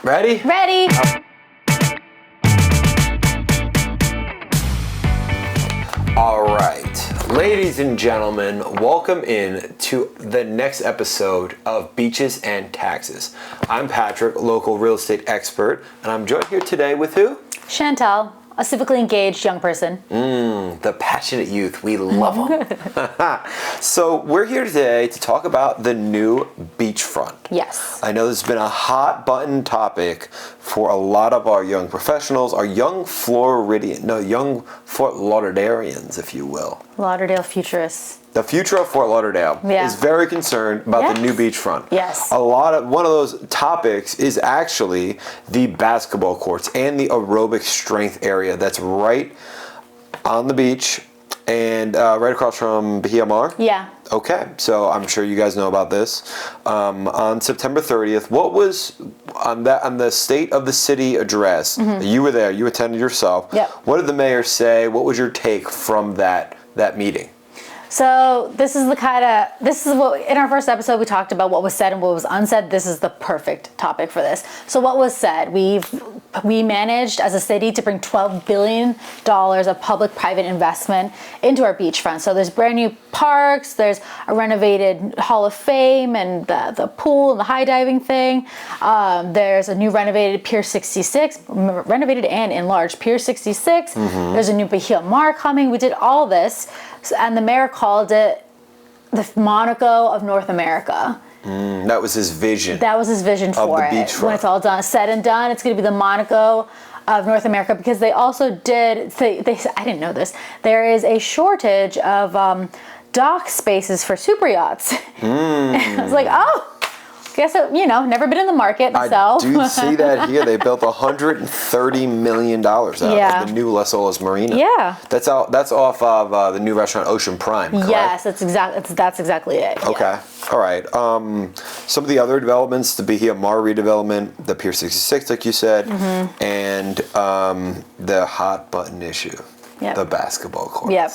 Ready? Ready. All right. Ladies and gentlemen, welcome in to the next episode of Beaches and Taxes. I'm Patrick, local real estate expert, and I'm joined here today with who? Shantel, a civically engaged young person. The passionate youth. We love them. So we're here today to talk about the new Beachfront. Yes. I know this has been a hot button topic for a lot of our young professionals, our young young Fort Lauderdalians, if you will. Lauderdale futurists. The future of Fort Lauderdale is very concerned about the new beachfront. Yes. One of those topics is actually the basketball courts and the aerobic strength area that's right on the beach and right across from Bahia Mar. Yeah. Okay, so I'm sure you guys know about this. On September 30th, what was on the State of the City address? You were there. You attended yourself. Yep. What did the mayor say? What was your take from that meeting? So this is what, in our first episode, we talked about what was said and what was unsaid. This is the perfect topic for this. So what was said, we managed as a city to bring $12 billion of public-private investment into our beachfront. So there's brand new parks, there's a renovated Hall of Fame and the pool and the high diving thing. There's a new renovated Pier 66, renovated and enlarged Pier 66. There's a new Bahia Mar coming. We did all this. And the mayor called it the Monaco of North America. That was his vision. That was his vision for it. Beachfront. When it's all said and done, it's going to be the Monaco of North America, because they also did. I didn't know this. There is a shortage of dock spaces for super yachts. I was like, oh. Guess never been in the market. So I do see that here. They built $130 million out of the new Les Olas Marina. Yeah. That's off of the new restaurant Ocean Prime, correct? Yes, that's exactly it. Okay. Yeah. All right. Some of the other developments, the Bahia Mar redevelopment, the Pier 66, like you said, and the hot button issue, the basketball courts. Yep.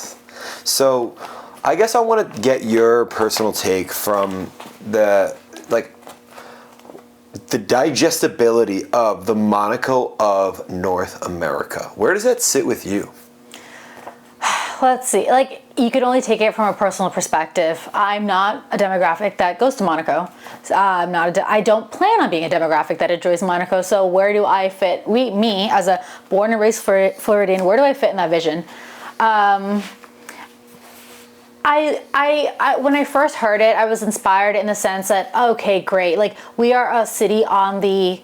So I guess I want to get your personal take from the digestibility of the Monaco of North America. Where does that sit with you? Let's see. You could only take it from a personal perspective. I'm not a demographic that goes to Monaco. I don't plan on being a demographic that enjoys Monaco. So where do I fit? Me as a born and raised Floridian, where do I fit in that vision? When I first heard it, I was inspired in the sense that, okay, great. We are a city on the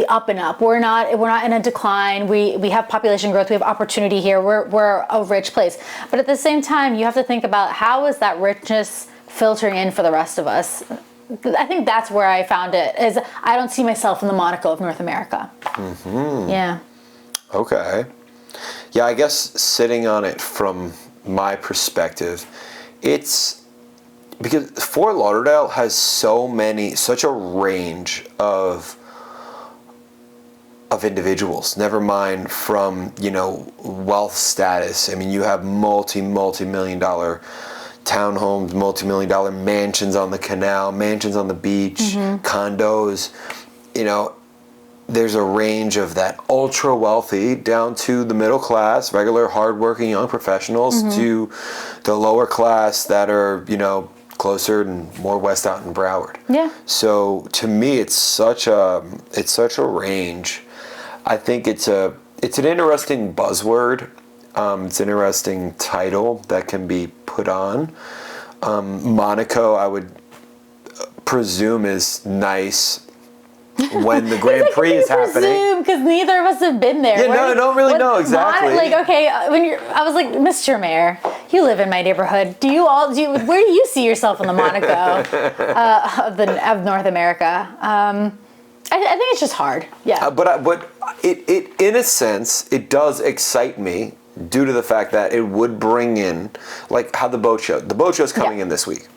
up and up. We're not in a decline. We have population growth. We have opportunity here. We're a rich place. But at the same time, you have to think about how is that richness filtering in for the rest of us. I think that's where I found it. Is I don't see myself in the Monaco of North America. Yeah. Okay. Yeah, I guess sitting on it from my perspective, it's because Fort Lauderdale has such a range of individuals, never mind from, wealth status. I mean, you have multi-million dollar townhomes, multi-million dollar mansions on the canal, mansions on the beach, condos, there's a range of that ultra wealthy down to the middle class, regular hardworking young professionals to the lower class that are, closer and more west out in Broward. Yeah. So to me, it's such a range. I think it's an interesting buzzword. It's an interesting title that can be put on. Monaco, I would presume, is nice when the Grand Prix is happening. Because neither of us have been there. Yeah, I don't really know exactly. I was like, Mr. Mayor, you live in my neighborhood. Where do you see yourself in the Monaco of North America? I think it's just hard. Yeah. But it in a sense, it does excite me due to the fact that it would bring in, like how the boat show is coming in this week,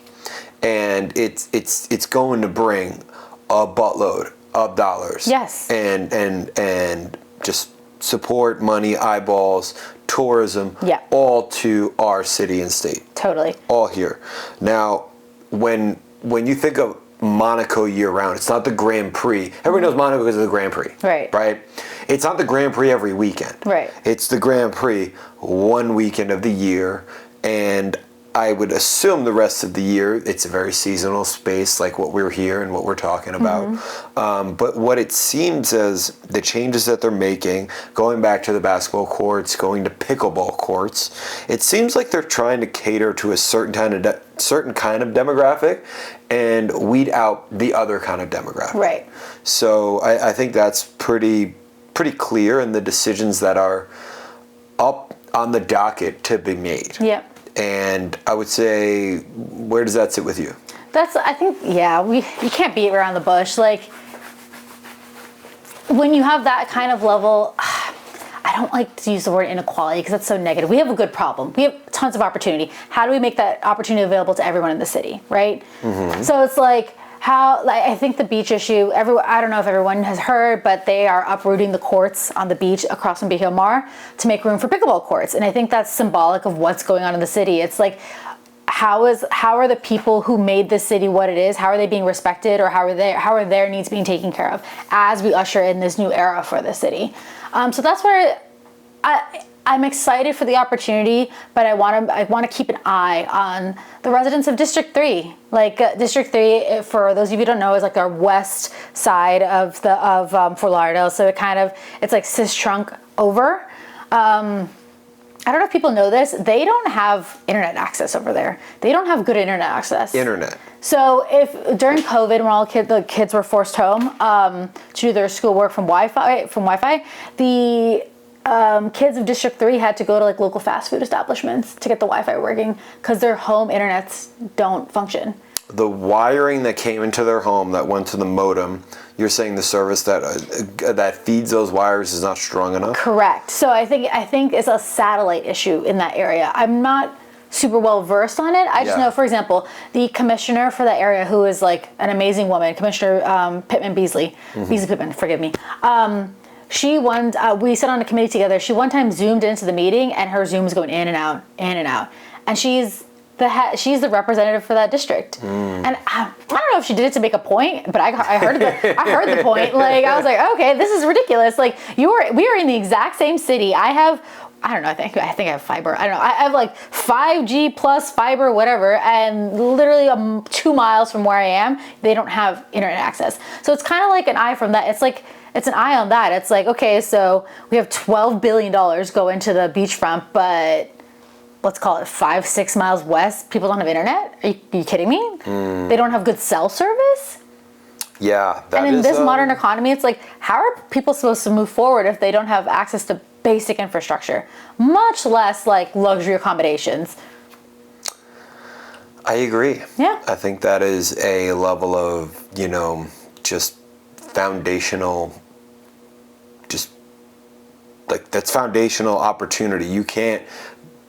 and it's going to bring a buttload of dollars. Yes. And just support, money, eyeballs, tourism, all to our city and state. Totally. All here. Now, when you think of Monaco year round. It's not the Grand Prix. Everybody knows Monaco because of the Grand Prix. Right. Right? It's not the Grand Prix every weekend. Right. It's the Grand Prix one weekend of the year, and I would assume the rest of the year it's a very seasonal space like what we're here and what we're talking about. But what it seems as the changes that they're making, going back to the basketball courts, going to pickleball courts, it seems like they're trying to cater to a certain kind of demographic and weed out the other kind of demographic. Right. So I think that's pretty clear in the decisions that are up on the docket to be made. Yep. And I would say, where does that sit with you? I think, you can't beat around the bush. Like, when you have that kind of level, I don't like to use the word inequality because that's so negative. We have a good problem. We have tons of opportunity. How do we make that opportunity available to everyone in the city, right? So it's like, I think the beach issue, I don't know if everyone has heard, but they are uprooting the courts on the beach across from Beach Mar to make room for pickleball courts. And I think that's symbolic of what's going on in the city. It's like, how are the people who made this city what it is, how are they being respected, or how are their needs being taken care of as we usher in this new era for the city? So that's where I'm excited for the opportunity, but I want to keep an eye on the residents of District 3. Like District 3, for those of you who don't know, is like our west side of Fort Lauderdale. So it's like Cis-Trunk over. I don't know if people know this. They don't have internet access over there. They don't have good internet access. So if during COVID, when all the kids were forced home to do their schoolwork from Wi-Fi, the kids of District 3 had to go to like local fast food establishments to get the Wi-Fi working because their home internets don't function. The wiring that came into their home that went to the modem, you're saying the service that feeds those wires is not strong enough? Correct. So I think it's a satellite issue in that area. I'm not super well versed on it. I just know, for example, the commissioner for that area, who is like an amazing woman, Commissioner Beasley Pittman, forgive me. We sat on a committee together. She one time zoomed into the meeting, and her Zoom was going in and out, and she's the representative for that district. And I don't know if she did it to make a point, but I heard the point. Like, I was like, okay, this is ridiculous. Like, we are in the exact same city. I don't know, I think I have fiber. I don't know. I have like 5G plus fiber, whatever, and literally 2 miles from where I am, they don't have internet access. So it's kind of like an eye from that. It's an eye on that. It's like, okay, so we have $12 billion go into the beachfront, but let's call it 5-6 miles west, people don't have internet? Are you kidding me? They don't have good cell service? Yeah. And in this modern economy, it's like, how are people supposed to move forward if they don't have access to basic infrastructure, much less like luxury accommodations? I agree. Yeah. I think that is a level of, just foundational, that's foundational opportunity. You can't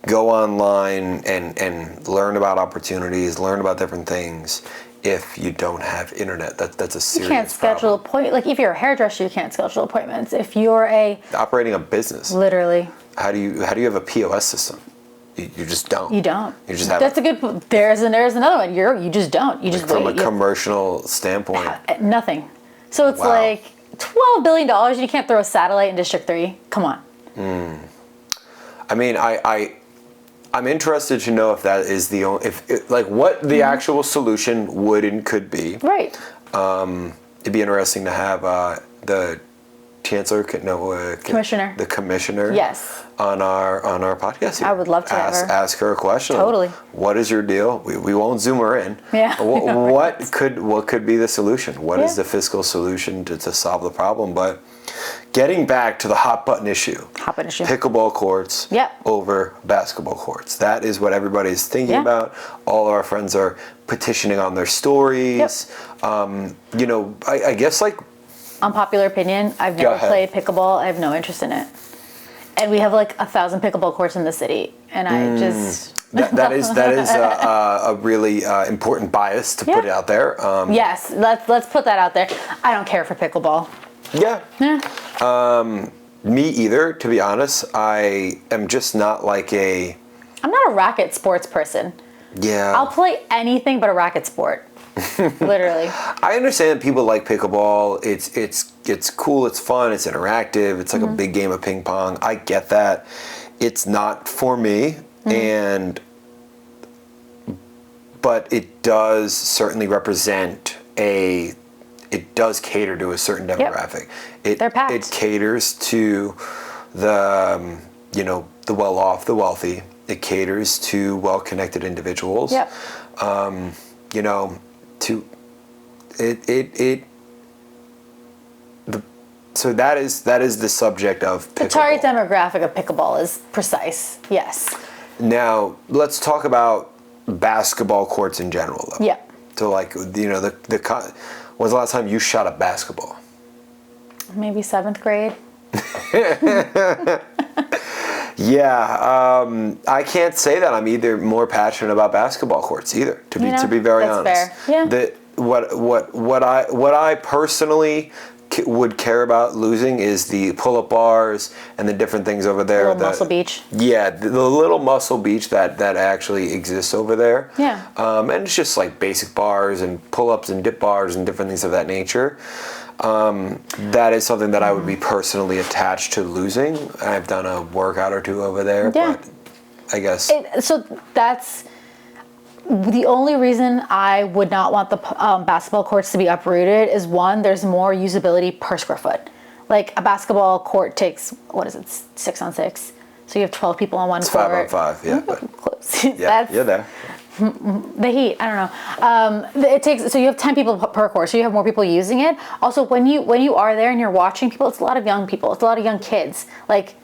go online and learn about opportunities, learn about different things if you don't have internet. That's a serious problem. You can't schedule appointments. Like if you're a hairdresser, you can't schedule appointments. If you're operating a business, literally. How do you have a POS system? You just don't. You don't. You just have. That's a good. There's another one. You just don't. You just from wait. a commercial standpoint. Nothing. So it's like $12 billion. And you can't throw a satellite in District 3. Come on. I mean, I'm interested to know if that is the only, what the actual solution would and could be. Right. It'd be interesting to have the chancellor, commissioner, the commissioner, yes, on our podcast here. I would love to ask her a question. Totally. What is your deal? We won't zoom her in. Yeah. What could be the solution? What is the fiscal solution to solve the problem? But getting back to the hot button issue. Pickleball courts over basketball courts. That is what everybody's thinking about. All of our friends are petitioning on their stories. I guess unpopular opinion, I've never played pickleball. I have no interest in it. And we have 1,000 pickleball courts in the city. And I just... that is a really important bias to put out there. Yes, let's put that out there. I don't care for pickleball. Yeah. Me either, to be honest. I am just not I'm not a racket sports person. Yeah. I'll play anything but a racket sport. Literally. I understand that people like pickleball. It's cool. It's fun. It's interactive. It's like a big game of ping pong. I get that. It's not for me, but it does certainly represent it does cater to a certain demographic. They're packed. It caters to the the well-off, the wealthy. It caters to well-connected individuals. Yep. So that is the subject of pickleball. The target demographic of pickleball is precise. Yes. Now let's talk about basketball courts in general, though. Yeah. So when's the last time you shot a basketball? Maybe 7th grade. Yeah, I can't say that I'm either more passionate about basketball courts either. To be very honest, fair. Yeah. What I personally would care about losing is the pull-up bars and the different things over there. Little Muscle Beach. Yeah, the little Muscle Beach that actually exists over there. Yeah. And it's just like basic bars and pull-ups and dip bars and different things of that nature. That is something that I would be personally attached to losing. I've done a workout or two over there, but I guess. So that's the only reason I would not want the basketball courts to be uprooted is one, there's more usability per square foot. Like a basketball court takes, 6 on 6? So you have 12 people on one court. 5 on 5, yeah. Close. Yeah, you're there. The heat, I don't know. So you have 10 people per course, so you have more people using it. Also, when you are there and you're watching people, it's a lot of young people. It's a lot of young kids. Like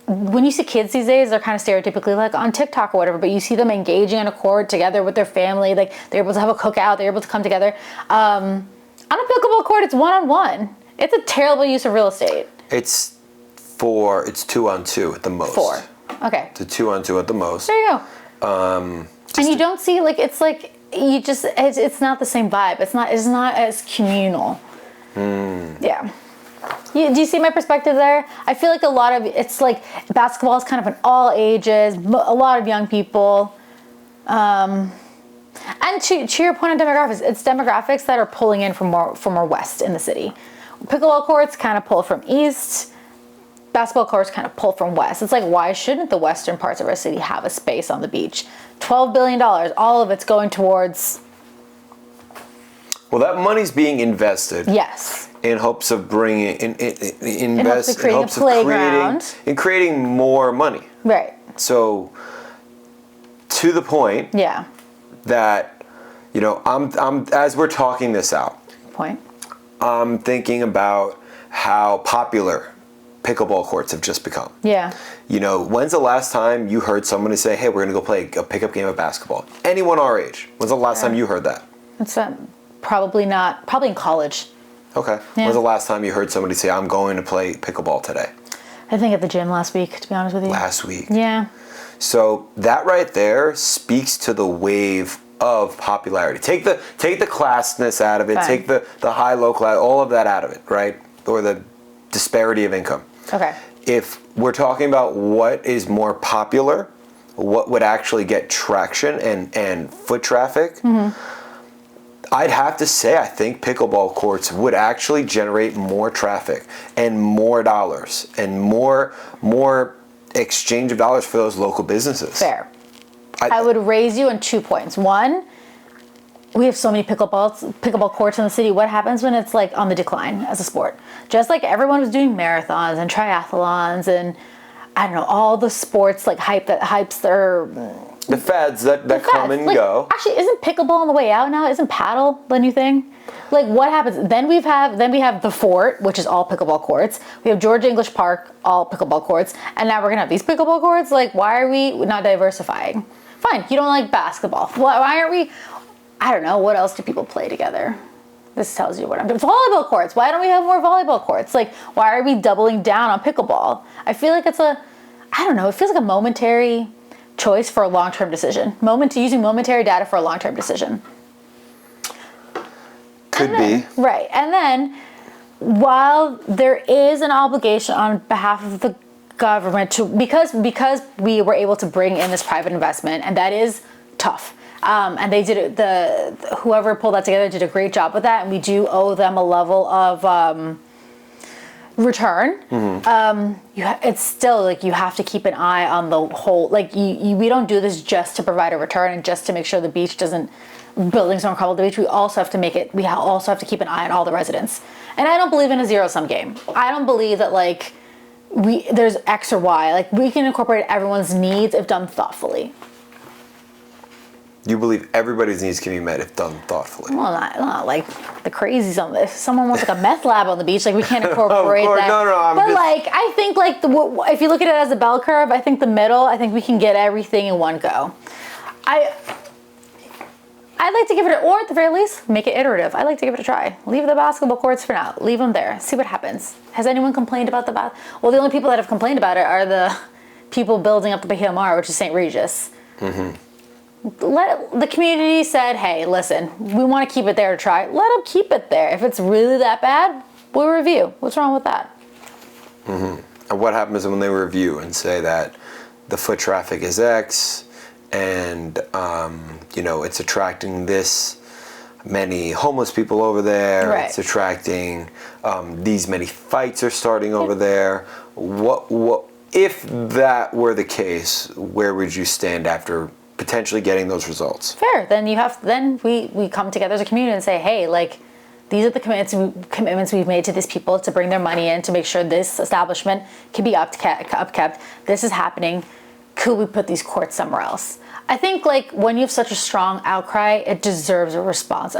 when you see kids these days, they're kind of stereotypically like on TikTok or whatever, but you see them engaging on a court together with their family. Like they're able to have a cookout. They're able to come together. On a pickleball court, it's 1-on-1. It's a terrible use of real estate. It's 2-on-2 at the most. 4. Okay. It's a 2-on-2 at the most. There you go. And you don't see it's not the same vibe. It's not as communal. Yeah. Do you see my perspective there? I feel like a lot of it's like basketball is kind of an all ages, a lot of young people. And to your point on demographics, it's demographics that are pulling in from more west in the city. Pickleball courts kind of pull from east. Basketball courts kind of pull from west. It's like, why shouldn't the western parts of our city have a space on the beach? $12 billion, all of it's going towards... Well, that money's being invested. Yes. In hopes of bringing, in hopes of creating a playground. In creating more money. Right. So, to the point. Yeah. That, I'm as we're talking this out. Point. I'm thinking about how popular pickleball courts have just become. Yeah. When's the last time you heard somebody say, hey, we're going to go play a pickup game of basketball? Anyone our age. When's the last time you heard that? It's probably in college. Okay. Yeah. When's the last time you heard somebody say, I'm going to play pickleball today? I think at the gym last week, to be honest with you. Last week. Yeah. So that right there speaks to the wave of popularity. Take the classness out of it. Fine. Take the high-low class, all of that out of it, right? Or the disparity of income. Okay. If we're talking about what is more popular, what would actually get traction and foot traffic, I'd have to say I think pickleball courts would actually generate more traffic and more dollars and more exchange of dollars for those local businesses. Fair. I would raise you on 2 points. One, we have so many pickleball courts in the city. What happens when it's like on the decline as a sport? Just like everyone was doing marathons and triathlons and I don't know, all the sports like hypes their the fads that come and go. Actually, isn't pickleball on the way out now? Isn't paddle the new thing? Like what happens? Then we have the Fort, which is all pickleball courts. We have George English Park, all pickleball courts, and now we're gonna have these pickleball courts. Like, why are we not diversifying? Fine, you don't like basketball. Why aren't we? I don't know. What else do people play together? This tells you what I'm doing. Volleyball courts. Why don't we have more volleyball courts? Like, why are we doubling down on pickleball? I feel like it feels like a momentary choice for a long-term decision. Using momentary data for a long-term decision. Could be. Right. And then, while there is an obligation on behalf of the government because we were able to bring in this private investment, and that is tough. And they did it. Whoever pulled that together did a great job with that, and we do owe them a level of return. It's still like you have to keep an eye on the whole. Like we don't do this just to provide a return and just to make sure the beach buildings don't crumble the beach. We also have to we also have to keep an eye on all the residents. And I don't believe in a zero-sum game. I don't believe that like there's X or Y. Like we can incorporate everyone's needs if done thoughtfully. You believe everybody's needs can be met if done thoughtfully. Well, not like the crazy something. If someone wants like a meth lab on the beach, like we can't incorporate that. No. But like, I think like if you look at it as a bell curve, I think the middle, I think we can get everything in one go. I'd like to give it, or at the very least, make it iterative. I'd like to give it a try. Leave the basketball courts for now. Leave them there. See what happens. Has anyone complained about Well, the only people that have complained about it are the people building up the PMR, which is St. Regis. The community said, hey, listen, we want to keep it there to try. Let them keep it there. If it's really that bad, we'll review. What's wrong with that? And what happens when they review and say that the foot traffic is X and, it's attracting this many homeless people over there. Right. It's attracting these many fights are starting over there. What if that were the case, where would you stand after potentially getting those results? Fair. Then we come together as a community and say, hey, like these are the commitments we've made to these people to bring their money in to make sure this establishment can be upkept. This is happening. Could we put these courts somewhere else? I think like when you have such a strong outcry, it deserves a response.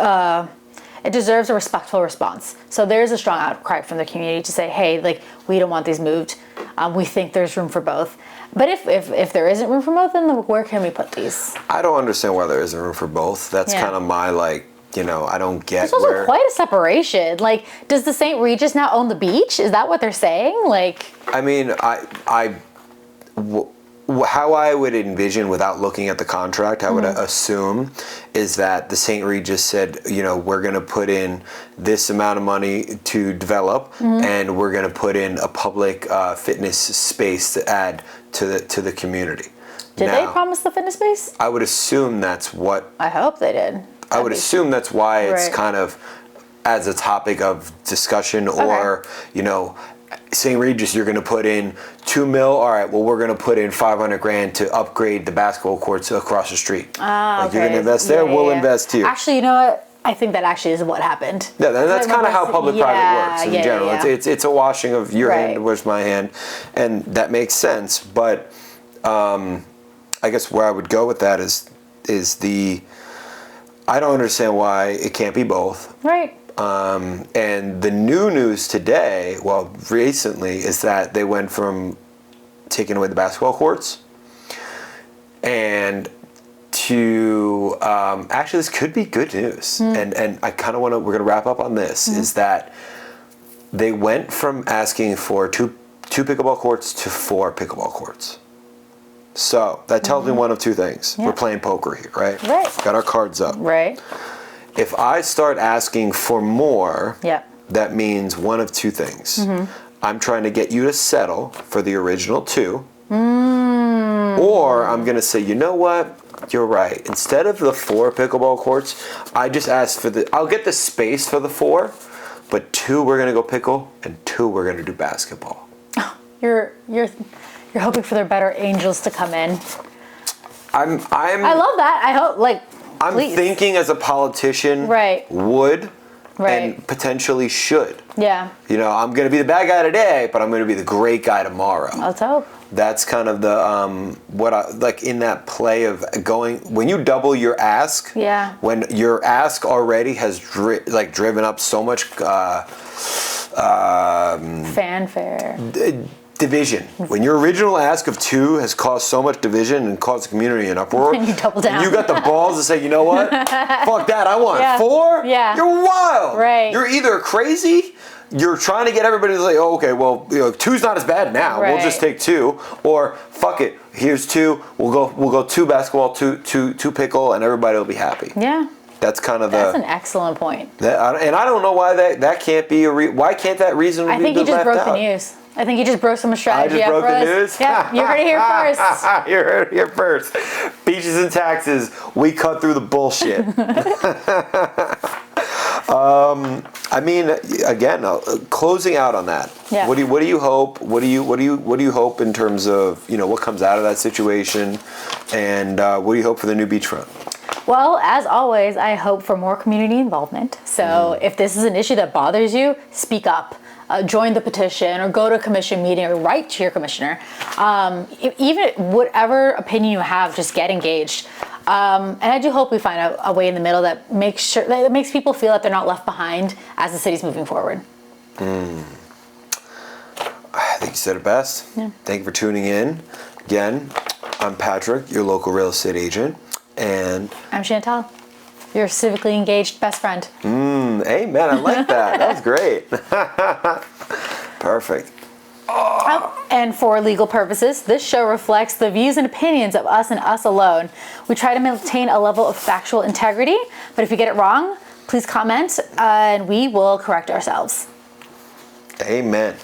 It deserves a respectful response. So there's a strong outcry from the community to say, hey, like we don't want these moved. We think there's room for both. But if there isn't room for both, then where can we put these? I don't understand why there isn't room for both. That's kind of my I don't get. There's also quite a separation. Like, does the St. Regis now own the beach? Is that what they're saying? Like, I mean, how I would envision without looking at the contract, I would assume is that the St. Regis said, we're going to put in this amount of money to develop, and we're going to put in a public fitness space to add to the community. Did they promise the fitness space? I would assume that's what. I hope they did. I would assume that's why it's kind of as a topic of discussion, or St. Regis, you're going to put in $2 million. All right, well, we're going to put in $500,000 to upgrade the basketball courts across the street. You're going to invest there, we'll invest here. Actually, you know what? I think that actually is what happened. Yeah, that's kind of how public-private works in general. Yeah. It's a washing of your hand versus my hand, and that makes sense. But I guess where I would go with that is I don't understand why it can't be both. Right. And the new news today, recently, is that they went from taking away the basketball courts and to actually this could be good news. And I kind of we're going to wrap up on this, is that they went from asking for two pickleball courts to 4 pickleball courts. So that tells me one of two things. We're playing poker here, right? Right. Got our cards up. Right. If I start asking for more, that means one of two things. I'm trying to get you to settle for the original 2. Or I'm going to say, you know what? You're right. Instead of the 4 pickleball courts, I just asked for I'll get the space for the 4, but 2 we're going to go pickle and 2 we're going to do basketball. You're hoping for their better angels to come in. I love that. I hope, I'm thinking as a politician would and potentially should. Yeah. I'm going to be the bad guy today, but I'm going to be the great guy tomorrow. Let's hope. That's kind of the what I like in that play of going when you double your ask. Yeah. When your ask already has driven up so much fanfare. Division. When your original ask of 2 has caused so much division and caused the community an uproar, and you double down. You got the balls to say, you know what? Fuck that. I want 4. Yeah. You're wild. Right. You're either crazy. You're trying to get everybody to say, oh, okay, well, 2's not as bad now. Right. We'll just take 2. Or fuck it. Here's 2. We'll go 2 basketball, 2 pickle, and everybody will be happy. Yeah. That's kind of That's an excellent point. And I don't know why that can't be why can't that reason be left out? I think you just broke the news. I think you just broke some strategy I just up broke for the us. news? Yeah, you heard it here first. You heard it here first. Beaches and taxes, we cut through the bullshit. I mean, again, closing out on that. Yeah. What do you hope? What do you hope in terms of what comes out of that situation, and what do you hope for the new beachfront? Well, as always, I hope for more community involvement. So if this is an issue that bothers you, speak up. Join the petition, or go to a commission meeting, or write to your commissioner. Even whatever opinion you have, just get engaged. And I do hope we find a way in the middle that makes people feel that they're not left behind as the city's moving forward. I think you said it best. Yeah. Thank you for tuning in. Again, I'm Patrick, your local real estate agent, and I'm Shantel, your civically engaged best friend. Hey man, I like that. That was great. Perfect. And for legal purposes, this show reflects the views and opinions of us and us alone. We try to maintain a level of factual integrity, but if you get it wrong, please comment and we will correct ourselves. Amen.